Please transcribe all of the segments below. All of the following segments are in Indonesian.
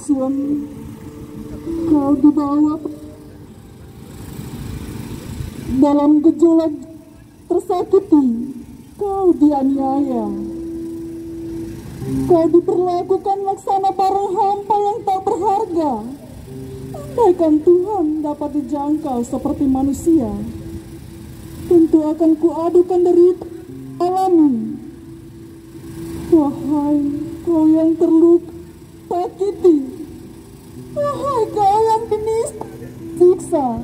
suami, kau dibawa dalam gejolak tersakiti, kau dianiaya, kau diperlakukan laksana barang hampa yang tak berharga. Andaikan Tuhan dapat dijangkau seperti manusia, tentu akan kuadukan derita alami. Wahai kau yang terluka sakiti, wahai kau yang disiksa,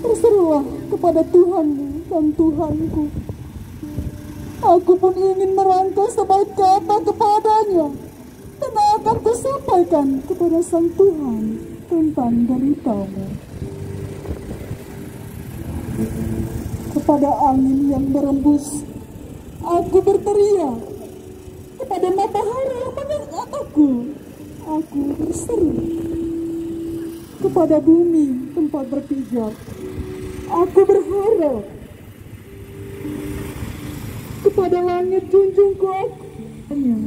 berserulah kepada Tuhanmu dan Tuhanku. Aku pun ingin merangkai sebaik kata kepadanya, dan akan kusampaikan kepada Sang Tuhan tentang deritamu. Kepada angin yang berembus, aku berteriak. Kepada matahari yang mengangkat aku berseru. Kepada bumi tempat berpijak, aku berharap. Kepada langit junjungku aku tanya,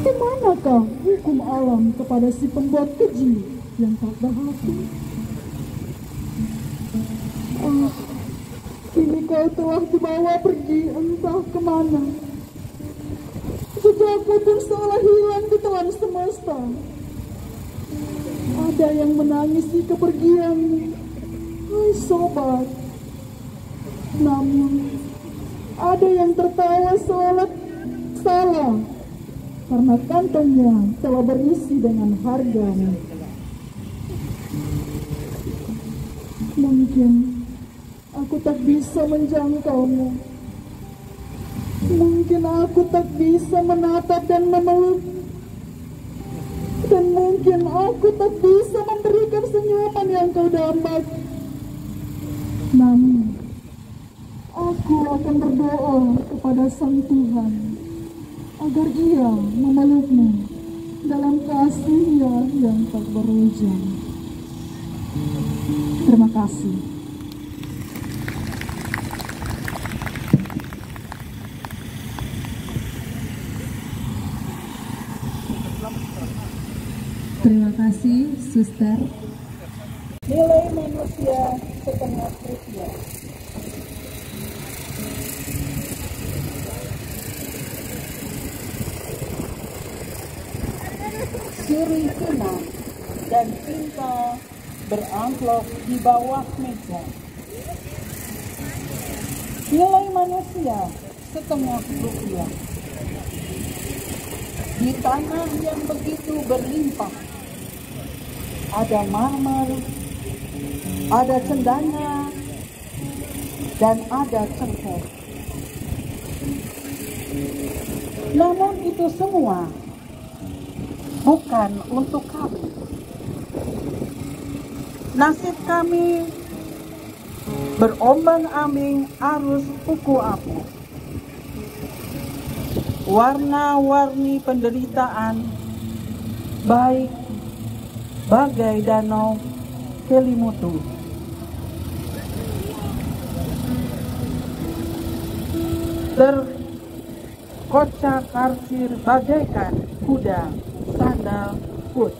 di manakah hukum alam kepada si pembuat keji yang tak berhati? Kini kau telah dibawa pergi entah kemana. Jejakku pun seolah hilang di telan semesta. Ada yang menangisi kepergianmu, hai sobat. Namun, ada yang tertawa seolah salah, karena kantongnya telah berisi dengan hargamu. Mungkin aku tak bisa menjangkaumu. Mungkin aku tak bisa menatap dan memeluk. Dan mungkin aku tak bisa memberikan senyuman yang kau dapat. Namun, aku akan berdoa kepada Sang Tuhan agar Ia memelukmu dalam kasih-Nya yang tak berujung. Terima kasih. Terima kasih, Suster. Nilai manusia setengah rupiah. Suri tuna dan cinta beramplop di bawah meja. Nilai manusia setengah rupiah. Di tanah yang begitu berlimpah, ada marmer, ada cendana, dan ada cengkeh. Namun itu semua bukan untuk kami. Nasib kami berombang-ambing arus uku-apu. Warna-warni penderitaan baik bagai danau Kelimutu. Terkocak-karcir bagaikan kuda sandal put.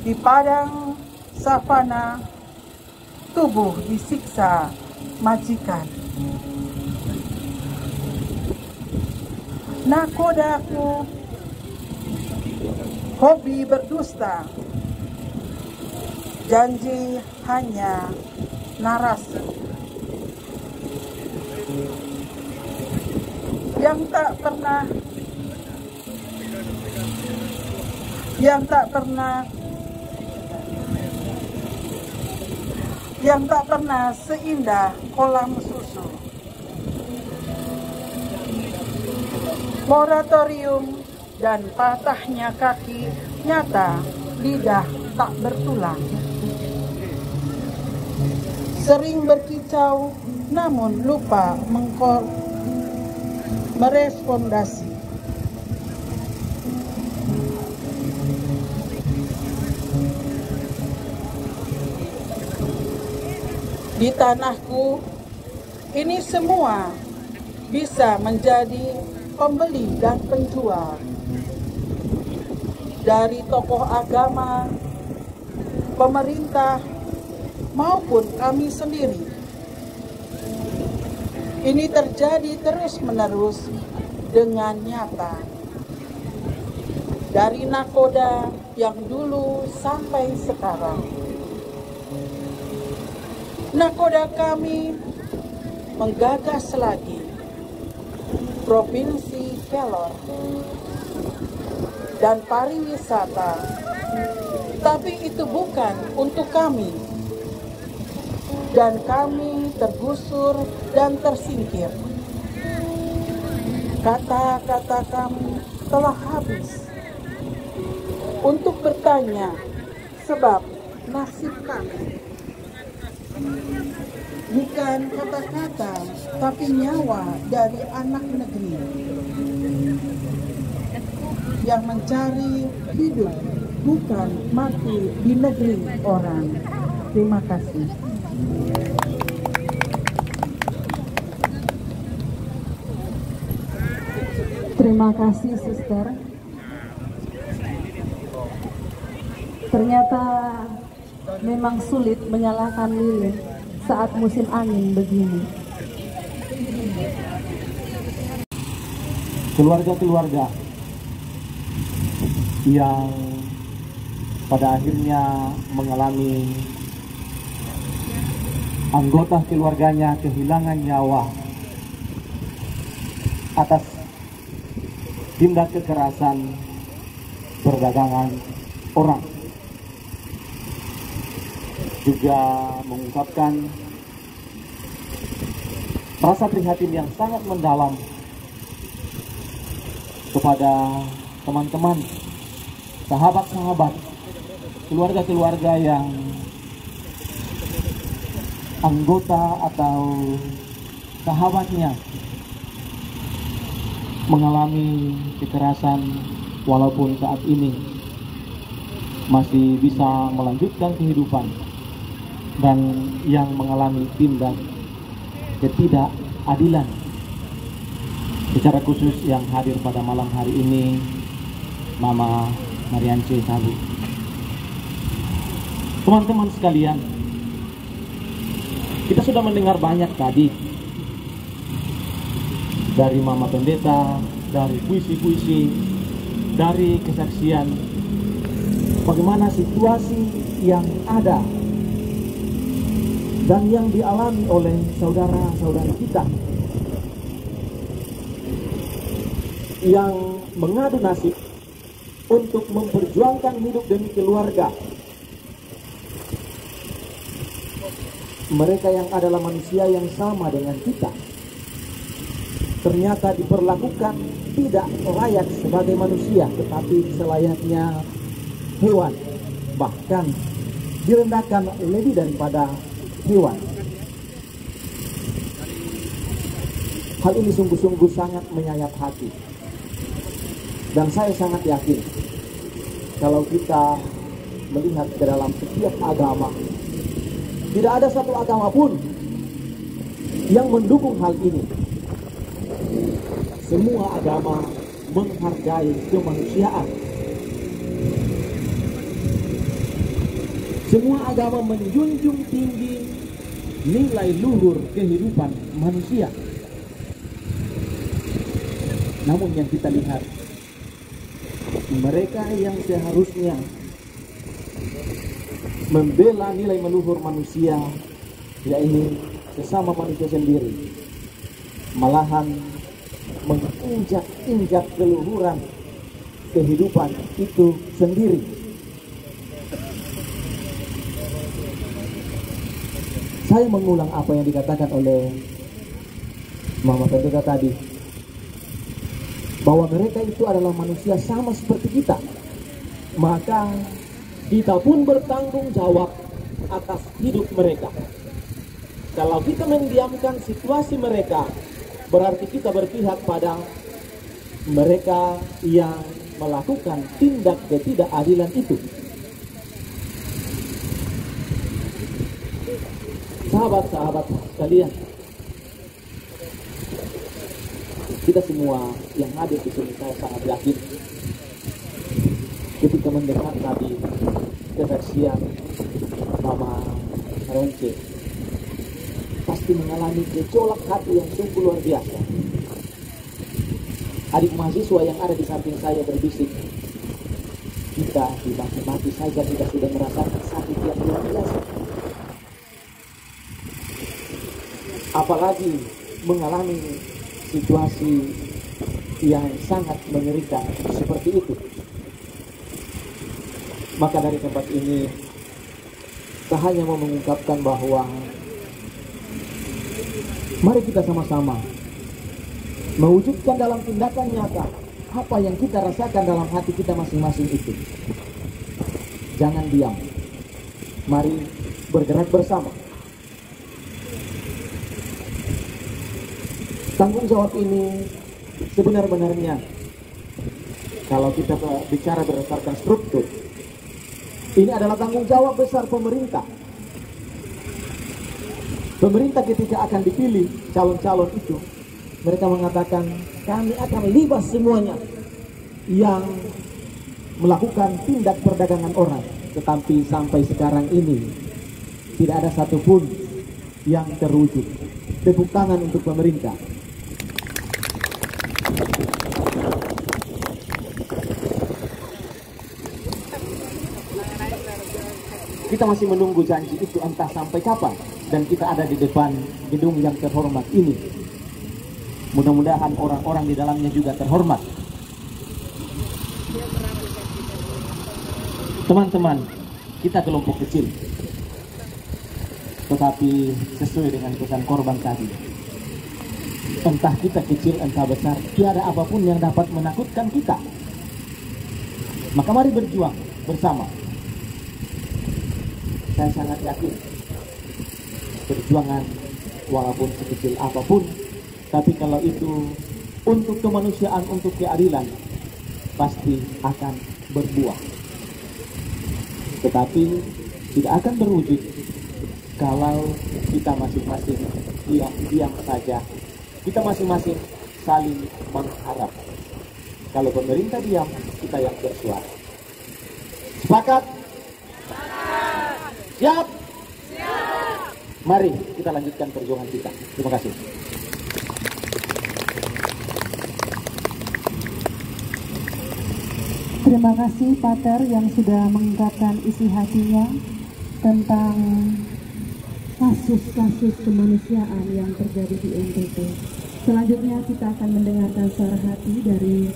Di padang savana tubuh disiksa majikan. Nakodaku hobi berdusta, janji hanya narasi yang tak pernah seindah kolam susu. Moratorium dan patahnya kaki nyata, lidah tak bertulang. Sering berkicau namun lupa merespondasi. Di tanahku ini semua bisa menjadi pembeli dan penjual. dari tokoh agama, pemerintah, maupun kami sendiri. Ini terjadi terus-menerus dengan nyata. Dari nakoda yang dulu sampai sekarang. Nakoda kami menggagas lagi Provinsi Kelor dan pariwisata, tapi itu bukan untuk kami, dan kami tergusur dan tersingkir. Kata-kata kami telah habis untuk bertanya sebab nasib kami. Bukan kata-kata, tapi nyawa dari anak negeri yang mencari hidup, bukan mati di negeri orang. Terima kasih. Terima kasih, Suster. Ternyata memang sulit menyalakan lilin saat musim angin begini. Keluarga-keluarga yang pada akhirnya mengalami anggota keluarganya kehilangan nyawa atas tindak kekerasan perdagangan orang, juga mengungkapkan rasa prihatin yang sangat mendalam kepada teman-teman, sahabat-sahabat, keluarga-keluarga yang anggota atau sahabatnya mengalami kekerasan, walaupun saat ini masih bisa melanjutkan kehidupan, dan yang mengalami tindak ketidakadilan. Secara khusus yang hadir pada malam hari ini, Mama Mariance Tabu. Teman-teman sekalian, kita sudah mendengar banyak tadi dari Mama Pendeta, dari puisi-puisi, dari kesaksian bagaimana situasi yang ada dan yang dialami oleh saudara-saudara kita yang mengadu nasib untuk memperjuangkan hidup demi keluarga. Mereka yang adalah manusia yang sama dengan kita ternyata diperlakukan tidak layak sebagai manusia, tetapi selayaknya hewan, bahkan direndahkan lebih daripada hewan. Hal ini sungguh-sungguh sangat menyayat hati, dan saya sangat yakin kalau kita melihat ke dalam setiap agama, tidak ada satu agama pun yang mendukung hal ini. Semua agama menghargai kemanusiaan. Semua agama menjunjung tinggi nilai luhur kehidupan manusia. Namun yang kita lihat, mereka yang seharusnya membela nilai meluhur manusia, yaitu sesama manusia sendiri, malahan menginjak-injak keluhuran kehidupan itu sendiri. Saya mengulang apa yang dikatakan oleh Mama Pendeta tadi, bahwa mereka itu adalah manusia sama seperti kita, maka kita pun bertanggung jawab atas hidup mereka. Kalau kita mendiamkan situasi mereka, berarti kita berpihak pada mereka yang melakukan tindak ketidakadilan itu. Sahabat-sahabat sekalian, kita semua yang hadir di sini, saya sangat yakin ketika mendengar tadi kesaksian Mama Ronce, pasti mengalami gejolak hati yang sungguh luar biasa. Adik mahasiswa yang ada di samping saya berbisik, kita dimaki-maki saja kita sudah merasakan sakit yang luar biasa. Apalagi mengalami situasi yang sangat mengerikan seperti itu. Maka dari tempat ini, saya hanya mau mengungkapkan bahwa mari kita sama-sama mewujudkan dalam tindakan nyata apa yang kita rasakan dalam hati kita masing-masing itu. Jangan diam. Mari bergerak bersama. Tanggung jawab ini sebenar-benarnya, kalau kita bicara berdasarkan struktur, ini adalah tanggung jawab besar pemerintah. Pemerintah ketika akan dipilih calon-calon itu, mereka mengatakan kami akan libas semuanya yang melakukan tindak perdagangan orang. Tetapi sampai sekarang ini tidak ada satupun yang terwujud. Tepuk tangan untuk pemerintah. Kita masih menunggu janji itu entah sampai kapan, dan kita ada di depan gedung yang terhormat ini. Mudah-mudahan orang-orang di dalamnya juga terhormat. Teman-teman, kita kelompok kecil, tetapi sesuai dengan pesan korban tadi, entah kita kecil entah besar, tiada apapun yang dapat menakutkan kita. Maka mari berjuang bersama. Saya sangat yakin perjuangan walaupun sekecil apapun, tapi kalau itu untuk kemanusiaan, untuk keadilan, pasti akan berbuah. Tetapi tidak akan berwujud kalau kita masing-masing diam saja. Kita masing-masing saling mengharap. Kalau pemerintah diam, kita yang bersuara. Sepakat? Siap? Siap. Mari kita lanjutkan perjuangan kita. Terima kasih. Terima kasih Pater yang sudah mengungkapkan isi hatinya tentang kasus-kasus kemanusiaan yang terjadi di NTT. Selanjutnya kita akan mendengarkan suara hati dari